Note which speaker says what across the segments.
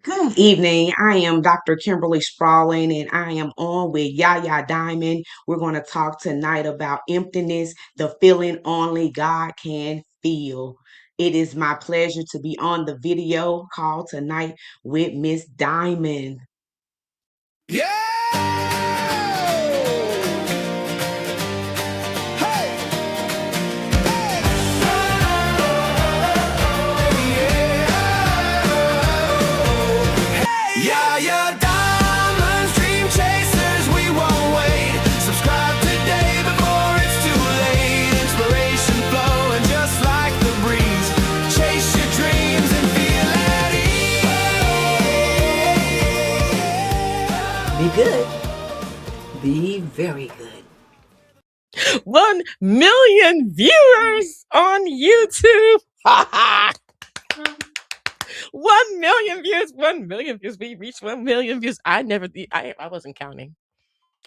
Speaker 1: Good evening. I am Dr. Kimberly Sprawling, and I am on with Yaya Diamond. We're going to talk tonight about emptiness, the feeling only God can feel. It is my pleasure to be on the video call tonight with Miss Diamond.
Speaker 2: Yeah! Hey! Yaya diamonds, dream chasers, we won't wait. Subscribe today before it's too late. Inspiration flowing just like the breeze. Chase your dreams and feel at ease.
Speaker 3: Be good. Be very good.
Speaker 4: 1 million viewers on YouTube. 1 million views, 1 million views. We reached 1 million views. I wasn't counting.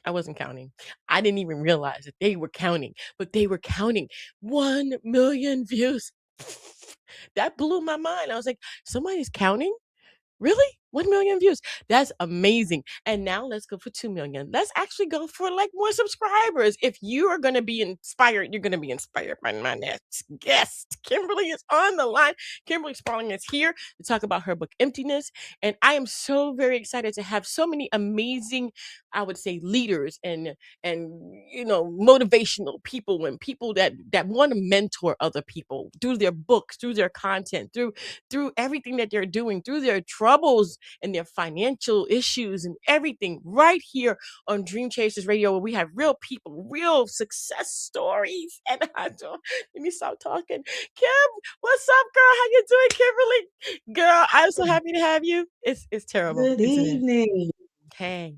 Speaker 4: I wasn't counting. I didn't even realize that they were counting, but they were counting 1 million views. That blew my mind. I was like, somebody's counting? Really? 1 million views. That's amazing. And now let's go for 2 million. Let's actually go for like more subscribers. If you are going to be inspired, you're going to be inspired by my next guest. Kimberly is on the line. Kimberly Sprawling is here to talk about her book, Emptiness. And I am so very excited to have so many amazing, I would say, leaders and motivational people and people that want to mentor other people through their books, through their content, through everything that they're doing, through their troubles and their financial issues and everything, right here on Dream Chasers Radio, where we have real people, real success stories. And let me stop talking. Kim, what's up, girl? How you doing, Kimberly? Girl, I'm so happy to have you. It's terrible,
Speaker 1: Good
Speaker 4: isn't it?
Speaker 1: evening.
Speaker 4: Hey,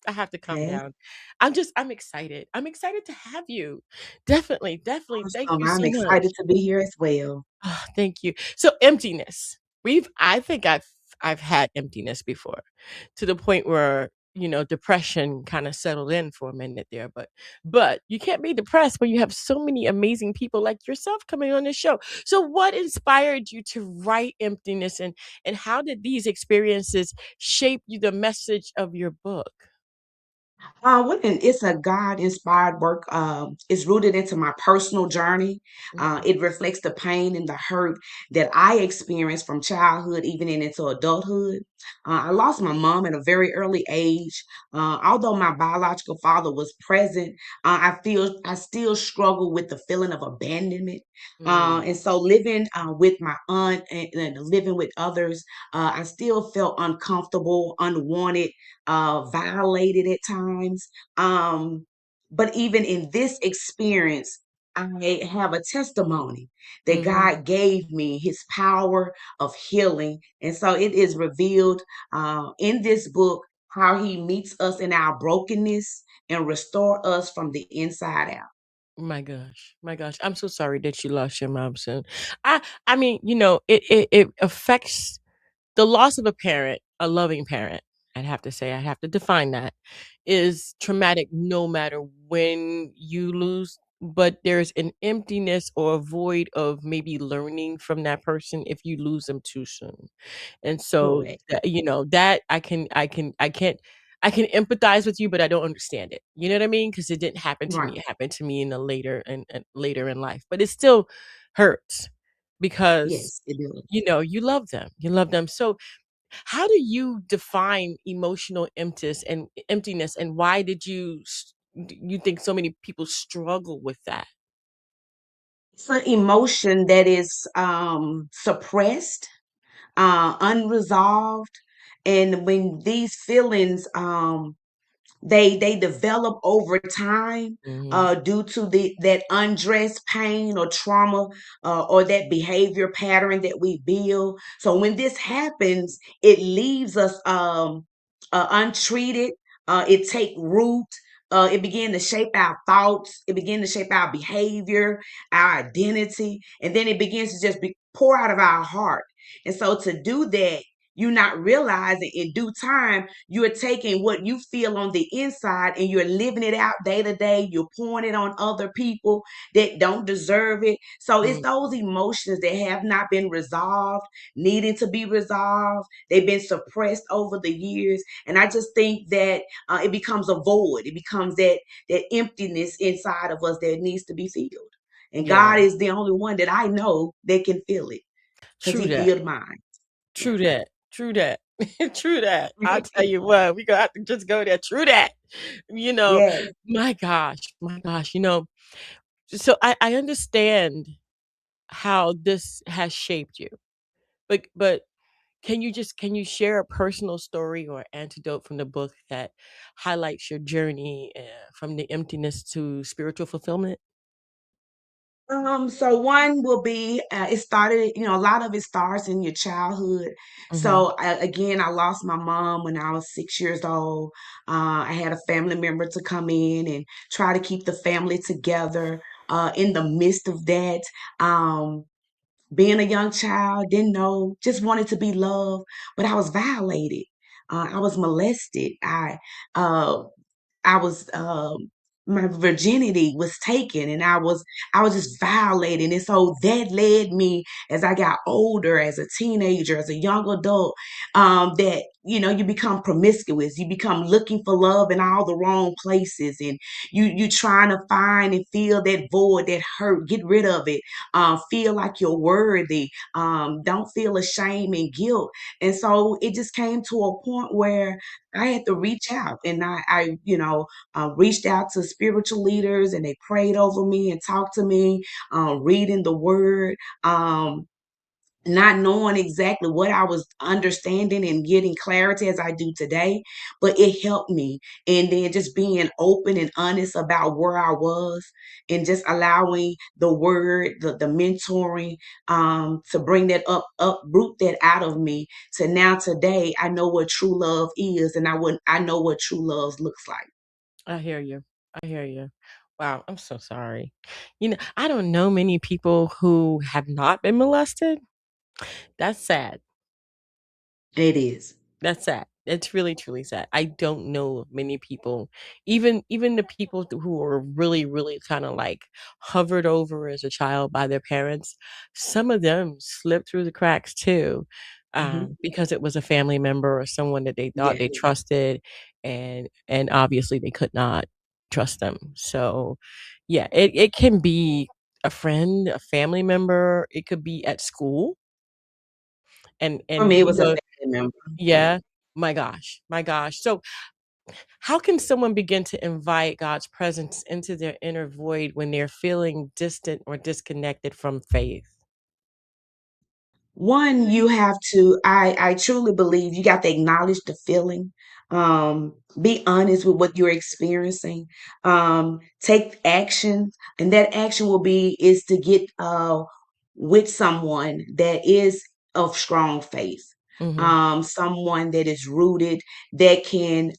Speaker 4: I have to calm
Speaker 1: Yes,
Speaker 4: down. I'm excited. I'm excited to have you. Definitely, definitely. Thank
Speaker 1: awesome.
Speaker 4: you
Speaker 1: I'm
Speaker 4: so
Speaker 1: excited
Speaker 4: much.
Speaker 1: to be here as well.
Speaker 4: Oh, thank you. So emptiness. I think I've had emptiness before, to the point where, depression kind of settled in for a minute there, but you can't be depressed when you have so many amazing people like yourself coming on the show. So what inspired you to write Emptiness, and how did these experiences shape you the message of your book?
Speaker 1: It's a God-inspired work. It's rooted into my personal journey.
Speaker 4: Mhm.
Speaker 1: It reflects the pain and the hurt that I experienced from childhood, even into adulthood. I lost my mom at a very early age. Although my biological father was present, I still struggle with the feeling of abandonment.
Speaker 4: Mm,
Speaker 1: And so living with my aunt and living with others, I still felt uncomfortable, unwanted, violated at times. Um, but even in this experience, I have a testimony that
Speaker 4: mhm.
Speaker 1: God gave me his power of healing. And so it is revealed in this book how he meets us in our brokenness and restore us from the inside out.
Speaker 4: My gosh. My gosh. I'm so sorry that you lost your mom soon. I mean, it affects the loss of a parent, a loving parent. I'd have to say, I have to define that, is traumatic no matter when you lose, but there's an emptiness or a void of maybe learning from that person if you lose them too soon. And so
Speaker 1: Correct.
Speaker 4: that I can empathize with you, but I don't understand it. You know what I mean? Because it didn't happen to me.
Speaker 1: Right.
Speaker 4: It happened to me in a later in life. But it still hurts because
Speaker 1: Yes, it is.
Speaker 4: you love them. You love them. So how do you define emotional emptiness, and why you think so many people struggle with that?
Speaker 1: It's an emotion that is suppressed, unresolved, and when these feelings they develop over time
Speaker 4: Mhm.
Speaker 1: due to that undressed pain or trauma or that behavior pattern that we build. So when this happens, it leaves us untreated. It take root. It begin to shape our thoughts. It begin to shape our behavior, our identity, and then it begins to just pour out of our heart. And so to do that, you're not realizing in due time, you're taking what you feel on the inside and you're living it out day to day. You're pouring it on other people that don't deserve it. So it's
Speaker 4: Mm,
Speaker 1: those emotions that have not been resolved, needing to be resolved. They've been suppressed over the years. And I just think that it becomes a void. It becomes that emptiness inside of us that needs to be filled. And
Speaker 4: yeah.
Speaker 1: God is the only one that I know that can fill it because
Speaker 4: True
Speaker 1: he
Speaker 4: that.
Speaker 1: filled mine. Yeah.
Speaker 4: True that. True that. True that. I tell you what, we gonna have to just go there. True that. You know,
Speaker 1: Yes.
Speaker 4: my gosh, so I understand how this has shaped you. But can you share a personal story or antidote from the book that highlights your journey from the emptiness to spiritual fulfillment?
Speaker 1: So one will be it started, a lot of it starts in your childhood.
Speaker 4: Mhm.
Speaker 1: So again, I lost my mom when I was 6 years old. I had a family member to come in and try to keep the family together. In the midst of that, um, being a young child, didn't know, just wanted to be loved, but I was violated. I was molested. Uh, I was my virginity was taken and I was just violated. And so that led me as I got older, as a teenager, as a young adult, that you become promiscuous. You become looking for love in all the wrong places, and you trying to find and feel that void, that hurt, get rid of it. Feel like you're worthy. Don't feel ashamed and guilt. And so it just came to a point where I had to reach out, and I reached out to spiritual leaders, and they prayed over me and talked to me, reading the word. Not knowing exactly what I was understanding and getting clarity as I do today, but it helped me. And then just being open and honest about where I was and just allowing the word, the mentoring, to bring that uproot that out of me to now today, I know what true love is, and I know what true love looks like.
Speaker 4: I hear you. I hear you. Wow, I'm so sorry. I don't know many people who have not been molested. That's sad.
Speaker 1: It is.
Speaker 4: That's sad. It's really truly sad. I don't know many people, even the people who are really really kind of like hovered over as a child by their parents. Some of them slipped through the cracks too,
Speaker 1: Mhm.
Speaker 4: because it was a family member or someone that they thought
Speaker 1: Yes.
Speaker 4: they trusted, and obviously they could not trust them. So, yeah, it can be a friend, a family member. It could be at school, and
Speaker 1: For
Speaker 4: and
Speaker 1: me, it
Speaker 4: you
Speaker 1: was a
Speaker 4: know
Speaker 1: family member. Yeah.
Speaker 4: yeah. My gosh, my gosh. So, how can someone begin to invite God's presence into their inner void when they're feeling distant or disconnected from faith?
Speaker 1: One, you have to, I truly believe you got to acknowledge the feeling. Be honest with what you're experiencing. Take action, and that action will be is to get with someone that is of strong faith.
Speaker 4: Mhm.
Speaker 1: Someone that is rooted, that can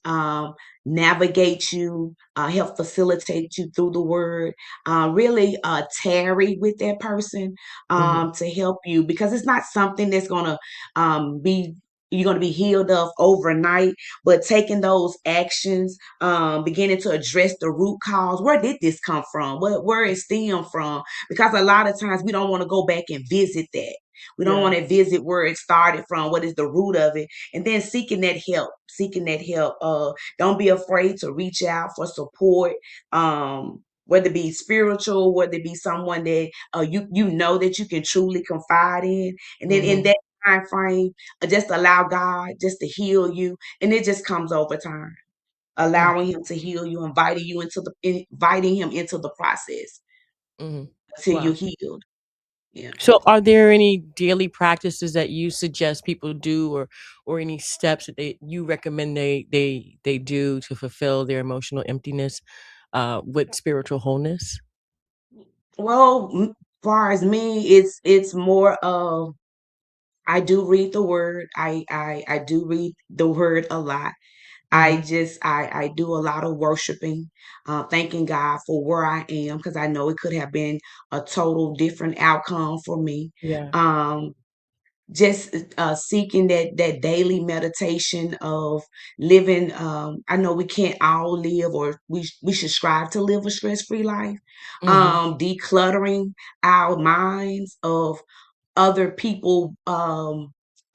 Speaker 1: navigate you, help facilitate you through the word. Really tarry with that person,
Speaker 4: Mhm.
Speaker 1: to help you, because it's not something that's gonna be you're going to be healed of overnight, but taking those actions, beginning to address the root cause. Where did this come from? Where it stem from? Because a lot of times we don't want to go back and visit that. We don't want
Speaker 4: Yeah.
Speaker 1: to visit where it started from, what is the root of it, and then seeking that help. Seeking that help. Don't be afraid to reach out for support. Whether it be spiritual, whether it be someone that you know that you can truly confide in, and then in
Speaker 4: Mhm.
Speaker 1: that time frame, just allow God just to heal you, and it just comes over time.
Speaker 4: Mm.
Speaker 1: Allowing Him to heal you, inviting Him into the process
Speaker 4: Mhm.
Speaker 1: until you're
Speaker 4: Wow.
Speaker 1: healed. Yeah.
Speaker 4: So, are there any daily practices that you suggest people do, or any steps that you recommend they do to fulfill their emotional emptiness with spiritual wholeness?
Speaker 1: Well, far as me, it's more of I do read the word. I do read the word a lot.
Speaker 4: Mhm.
Speaker 1: I do a lot of worshiping, thanking God for where I am, because I know it could have been a total different outcome for me.
Speaker 4: Yeah.
Speaker 1: Um, just seeking that daily meditation of living. I know we can't all live, or we should strive to live a stress-free life.
Speaker 4: Mhm.
Speaker 1: Decluttering our minds of other people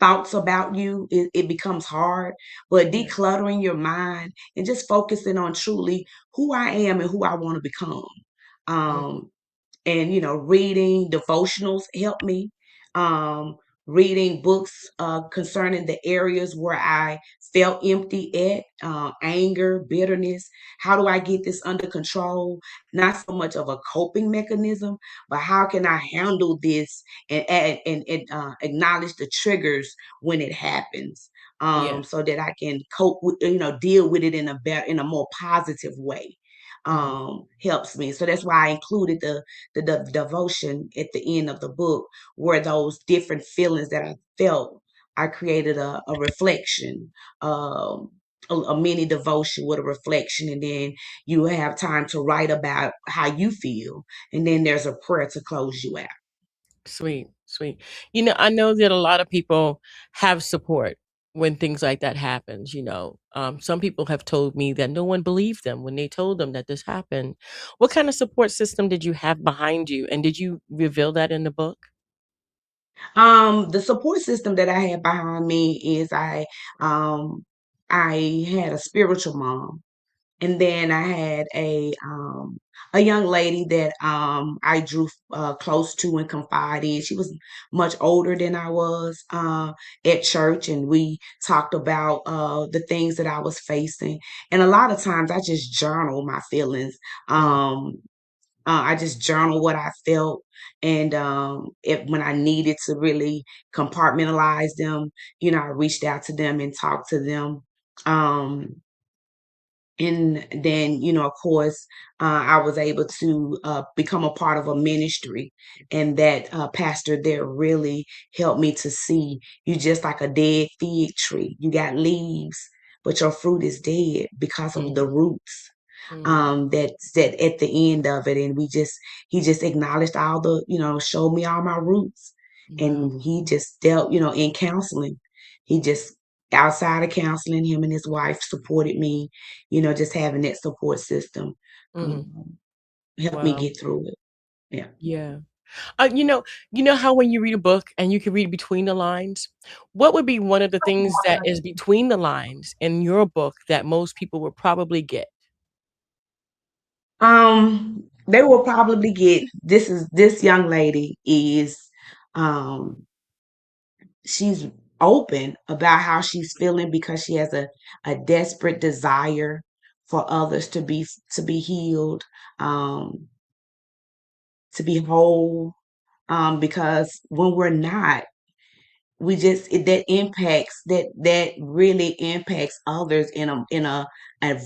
Speaker 1: thoughts about you, it becomes hard, but
Speaker 4: Yeah.
Speaker 1: decluttering your mind and just focusing on truly who I am and who I want to become.
Speaker 4: Mhm.
Speaker 1: um and reading devotionals help me. um Reading books concerning the areas where I felt empty at, anger, bitterness. How do I get this under control? Not so much of a coping mechanism, but how can I handle this and acknowledge the triggers when it happens,
Speaker 4: Yeah.
Speaker 1: so that I can cope with, deal with it in a better, in a more positive way.
Speaker 4: Mhm.
Speaker 1: Helps me. So that's why I included the devotion at the end of the book, where those different feelings that I felt, I created a reflection, um, a mini devotion with a reflection, and then you have time to write about how you feel, and then there's a prayer to close you out.
Speaker 4: Sweet, sweet. I know that a lot of people have support when things like that happens, some people have told me that no one believed them when they told them that this happened. What kind of support system did you have behind you, and did you reveal that in the book?
Speaker 1: The support system that I had behind me is I had a spiritual mom. And then I had a young lady that I drew close to and confided in. She was much older than I was, at church, and we talked about the things that I was facing. And a lot of times I just journal my feelings.
Speaker 4: Mm,
Speaker 1: I just journal what I felt, and if when I needed to really compartmentalize them, I reached out to them and talked to them. Um, and then, of course, I was able to become a part of a ministry, and that pastor there really helped me to see you just like a dead fig tree. You got leaves, but your fruit is dead because of the
Speaker 4: mhm,
Speaker 1: roots.
Speaker 4: mhm,
Speaker 1: That at the end of it, and he just acknowledged all the, showed me all my roots,
Speaker 4: wow,
Speaker 1: and he just dealt, in counseling. He just outside of counseling, him and his wife supported me, just having that support system,
Speaker 4: mhm,
Speaker 1: um, helped me
Speaker 4: wow,
Speaker 1: get through it. Yeah.
Speaker 4: yeah. You know how when you read a book and you can read between the lines? What would be one of the things that is between the lines in your book that most people would probably get?
Speaker 1: They will probably get, this young lady is, um she's open about how she's feeling because she has a desperate desire for others to be healed, um to be whole, because when we're not, we just that impacts, that really impacts others in a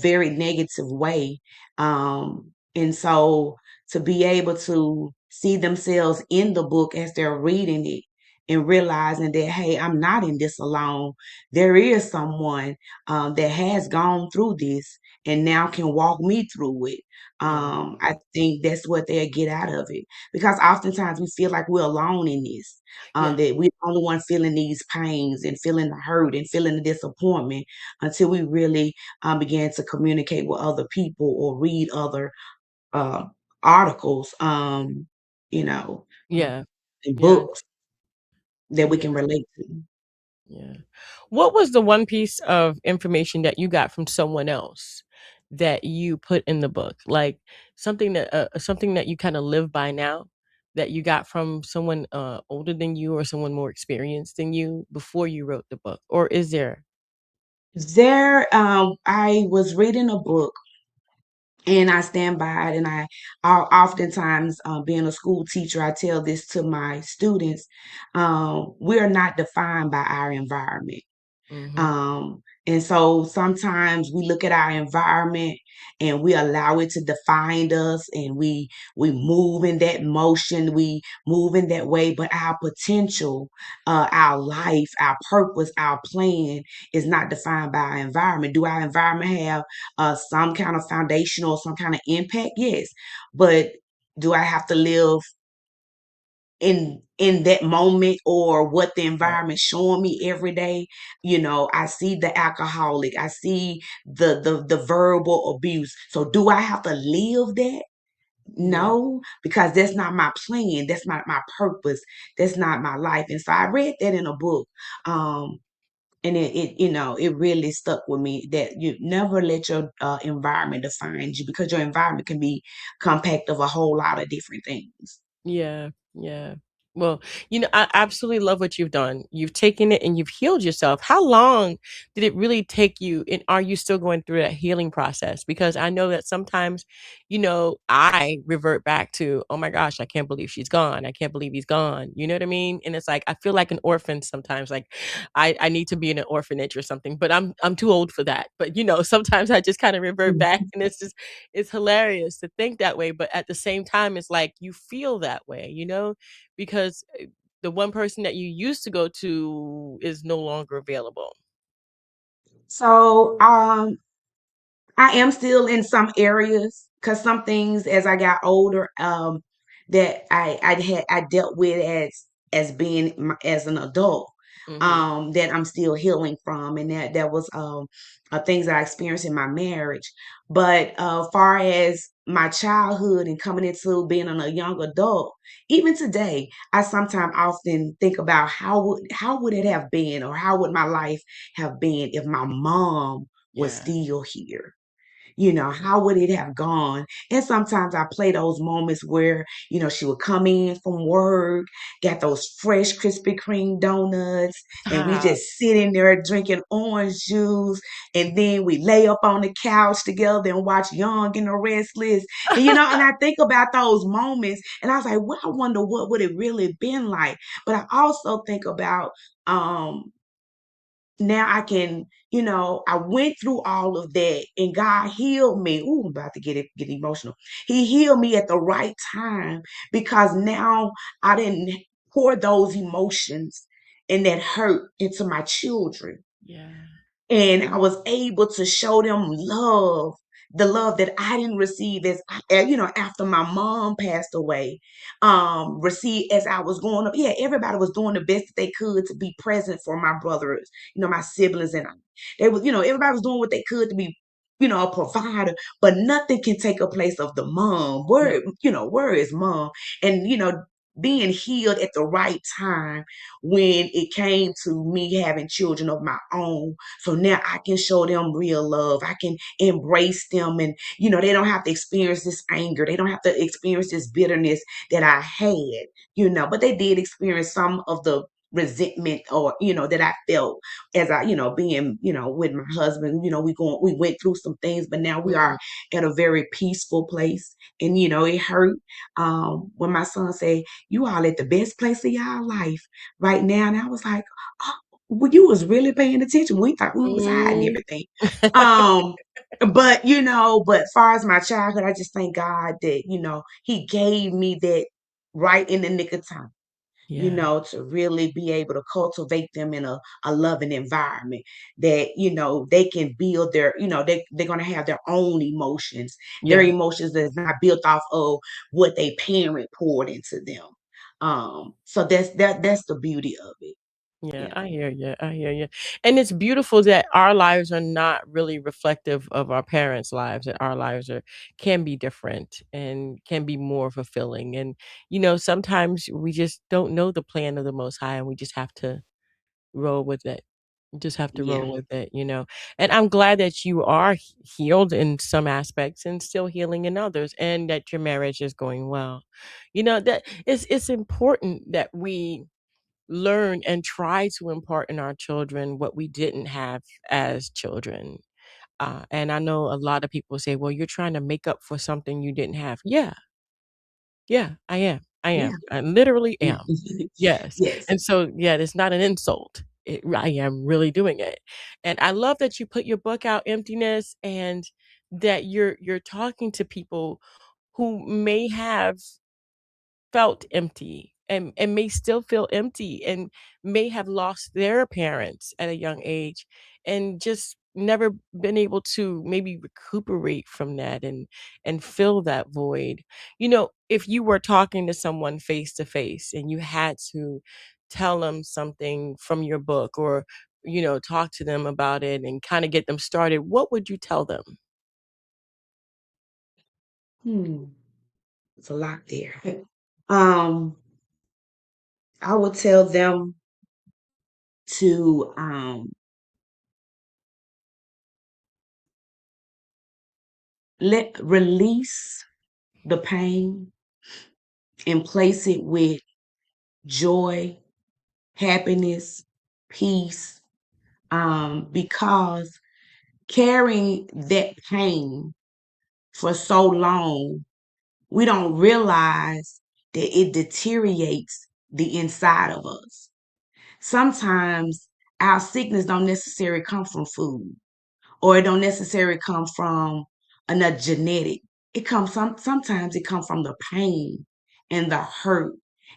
Speaker 1: very negative way. And so to be able to see themselves in the book as they're reading it, and realizing that, hey, I'm not in this alone. There is someone that has gone through this and now can walk me through it.
Speaker 4: Yeah,
Speaker 1: I think that's what they'll get out of it, because oftentimes we feel like we're alone in this,
Speaker 4: yeah,
Speaker 1: that we're the only one feeling these pains and feeling the hurt and feeling the disappointment, until we really began to communicate with other people or read other uh, articles, you know,
Speaker 4: yeah,
Speaker 1: and
Speaker 4: yeah,
Speaker 1: books that we
Speaker 4: yeah,
Speaker 1: can relate to.
Speaker 4: yeah. What was the one piece of information that you got from someone else that you put in the book? Like something that you kind of live by now that you got from someone older than you or someone more experienced than you before you wrote the book? Or is there?
Speaker 1: I was reading a book, and I stand by it. And I oftentimes, being a school teacher, I tell this to my students: we are not defined by our environment.
Speaker 4: Mhm.
Speaker 1: And so sometimes we look at our environment and we allow it to define us, and we move in that motion, we move in that way, but our potential, our life, our purpose, our plan is not defined by our environment. Do our environment have some kind of foundational, some kind of impact? Yes. But do I have to live in in that moment or what the environment showing me every day. I see the alcoholic, I see the verbal abuse. So do I have to live that?
Speaker 4: Yeah.
Speaker 1: No, because that's not my plan. That's not my purpose. That's not my life. And so I read that in a book. And it really stuck with me that you never let your environment define you, because your environment can be compact of a whole lot of different things.
Speaker 4: Yeah, yeah. Well, I absolutely love what you've done. You've taken it and you've healed yourself. How long did it really take you? And are you still going through that healing process? Because I know that sometimes, I revert back to, oh my gosh, I can't believe she's gone. I can't believe he's gone. You know what I mean? And it's like I feel like an orphan sometimes. Like I need to be in an orphanage or something, but I'm too old for that. But sometimes I just kind of revert back, and it's hilarious to think that way, but at the same time, it's like you feel that way, because the one person that you used to go to is no longer available.
Speaker 1: So I am still in some areas, because some things as I got older, that I dealt with as being as an adult,
Speaker 4: Mhm.
Speaker 1: that I'm still healing from, and that was things that I experienced in my marriage. But far as my childhood and coming into being a young adult, even today, I sometimes often think about how would it have been, or how would my life have been if my mom was
Speaker 4: Yeah.
Speaker 1: still here. How would it have gone? And sometimes I play those moments where, she would come in from work, got those fresh Krispy Kreme donuts, and we
Speaker 4: Stop.
Speaker 1: just sit in there drinking orange juice. And then we lay up on the couch together and watch Young and the Restless. And I think about those moments, and I was like, well, I wonder what would it really been like. But I also think about, now I can, I went through all of that and God healed me. Ooh, I'm about to get emotional. He healed me at the right time, because now I didn't pour those emotions and that hurt into my children,
Speaker 4: Yeah.
Speaker 1: and I was able to show them love, the love that I didn't receive after my mom passed away, received as I was growing up. Yeah, everybody was doing the best that they could to be present for my brothers, my siblings, and I. They was, everybody was doing what they could to be, a provider, but nothing can take a place of the mom.
Speaker 4: No.
Speaker 1: Where is mom? And being healed at the right time when it came to me having children of my own, so now I can show them real love. I can embrace them, and they don't have to experience this anger. They don't have to experience this bitterness that I had, but they did experience some of the resentment, or that I felt as I, being, with my husband. We went through some things, but now we are
Speaker 4: Mhm.
Speaker 1: at a very peaceful place. And it hurt when my son said, "You all at the best place of y'all life right now." And I was like, "Oh, well, you was really paying attention. We thought we was hiding
Speaker 4: Mm.
Speaker 1: everything." Um, but far as my childhood, I just thank God that, He gave me that right in the nick of time,
Speaker 4: Yeah.
Speaker 1: to really be able to cultivate them in a loving environment that, they can build their, they're going to have their own emotions, their
Speaker 4: Yeah.
Speaker 1: emotions that's not built off of what they parent poured into them. So that's the beauty of it.
Speaker 4: Yeah,
Speaker 1: Yeah.
Speaker 4: I hear you. I hear you. And it's beautiful that our lives are not really reflective of our parents' lives, that our lives can be different and can be more fulfilling. And sometimes we just don't know the plan of the Most High, and we just have to roll with it. Just have to
Speaker 1: Yeah.
Speaker 4: roll with it. And I'm glad that you are healed in some aspects and still healing in others, and that your marriage is going well. That it's important that we learn and try to impart in our children what we didn't have as children. And I know a lot of people say, well, you're trying to make up for something you didn't have. Yeah, yeah, I am. I
Speaker 1: Yeah.
Speaker 4: am. I literally am. Yes.
Speaker 1: Yes.
Speaker 4: And so, yeah, it's not an insult. I am really doing it. And I love that you put your book out, Emptiness, and that you're talking to people who may have felt empty and may still feel empty and may have lost their parents at a young age and just never been able to maybe recuperate from that and fill that void. If you were talking to someone face to face and you had to tell them something from your book, or talk to them about it and kind of get them started, what would you tell them?
Speaker 1: Hmm, it's a lot there. Um, I would tell them to let release the pain and place it with joy, happiness, peace, because carrying that pain for so long, we don't realize that it deteriorates the inside of us. Sometimes our sickness don't necessarily come from food, or it don't necessarily come from another genetic. Sometimes it comes from the pain and the hurt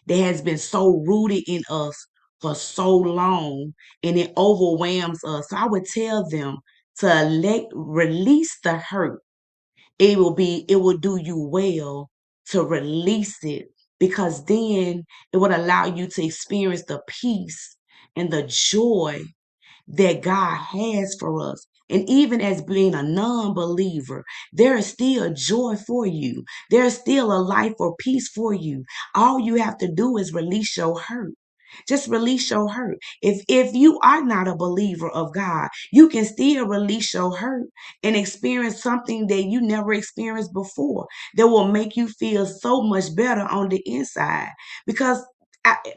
Speaker 1: that has been so rooted in us for so long, and it overwhelms us. So I would tell them to let release the hurt. It will do you well to release it, because then it would allow you to experience the peace and the joy that God has for us. And even as being a non believer, there is still joy for you. There's still a life or peace for you. All you have to do is release your hurt. Just release your hurt. If you are not a believer of God, you can still release your hurt and experience something that you never experienced before, that will make you feel so much better on the inside. Because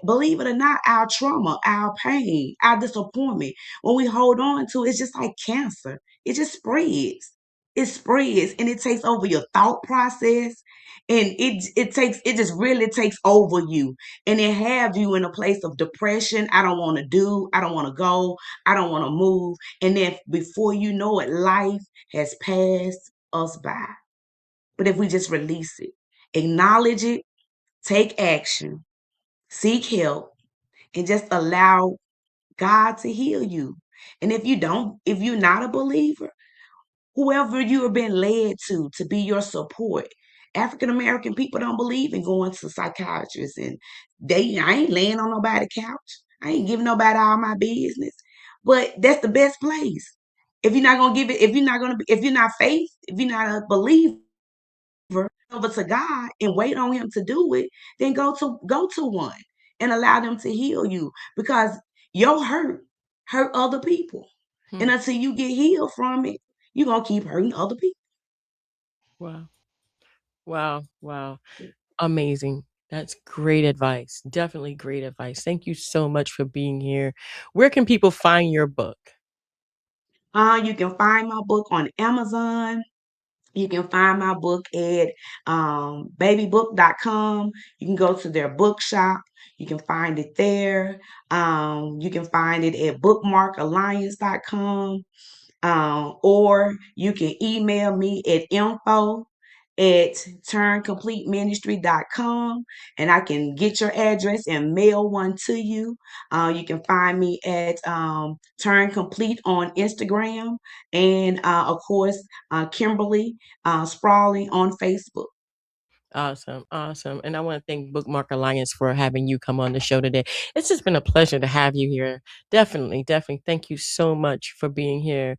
Speaker 1: believe it or not, our trauma, our pain, our disappointment, when we hold on to it, it's just like cancer. It just spreads. It spreads and it takes over your thought process, and it just really takes over you, and it have you in a place of depression. I don't want to do, I don't want to go, I don't want to move. And then before you know it, life has passed us by. But if we just release it, acknowledge it, take action, seek help, and just allow God to heal you. And if you're not a believer, whoever you have been led to be your support. African American people don't believe in going to psychiatrists, and I ain't laying on nobody's couch. I ain't giving nobody all my business. But that's the best place. If you're not gonna give it, if you're not faith, if you're not a believer, over to God and wait on him to do it, then go to one and allow them to heal you, because your hurt other people.
Speaker 4: Hmm.
Speaker 1: And until you get healed from it, you're gonna keep hurting other people.
Speaker 4: Wow. Wow. Wow. Amazing. That's great advice. Definitely great advice. Thank you so much for being here. Where can people find your book?
Speaker 1: You can find my book on Amazon. You can find my book at babybook.com. You can go to their bookshop. You can find it there. You can find it at bookmarkalliance.com. Or you can email me at info@turncompleteministry.com, and I can get your address and mail one to you. You can find me at Turn Complete on Instagram, and of course, Kimberly Sprawling on Facebook.
Speaker 4: Awesome. Awesome. And I want to thank Bookmark Alliance for having you come on the show today. It's just been a pleasure to have you here. Definitely. Definitely. Thank you so much for being here,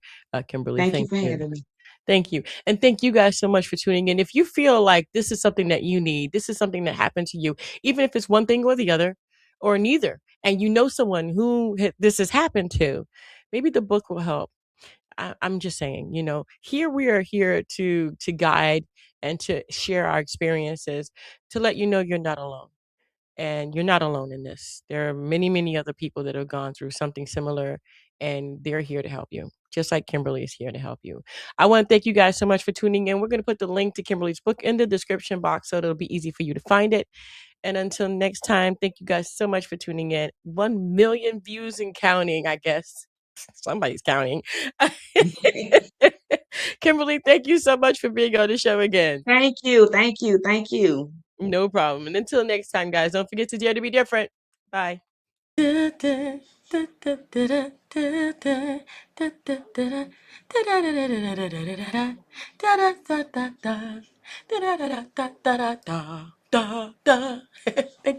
Speaker 4: Kimberly.
Speaker 1: Thank you
Speaker 4: Thank
Speaker 1: for
Speaker 4: you.
Speaker 1: having me.
Speaker 4: Thank you. And thank you guys so much for tuning in. If you feel like this is something that you need, this is something that happened to you, even if it's one thing or the other or neither, and you know someone who this has happened to, maybe the book will help. I'm just saying, here we are here to guide and to share our experiences, to let you know you're not alone. And you're not alone in this. There are many, many other people that have gone through something similar, and they're here to help you, just like Kimberly is here to help you. I want to thank you guys so much for tuning in. We're going to put the link to Kimberly's book in the description box so it'll be easy for you to find it. And until next time, thank you guys so much for tuning in. 1 million views and counting, I guess. Somebody's counting. Kimberly, thank you so much for being on the show again.
Speaker 1: Thank you. Thank you. Thank you.
Speaker 4: No problem. And until next time, guys, don't forget to dare to be different. Bye. Thank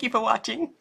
Speaker 4: you for watching.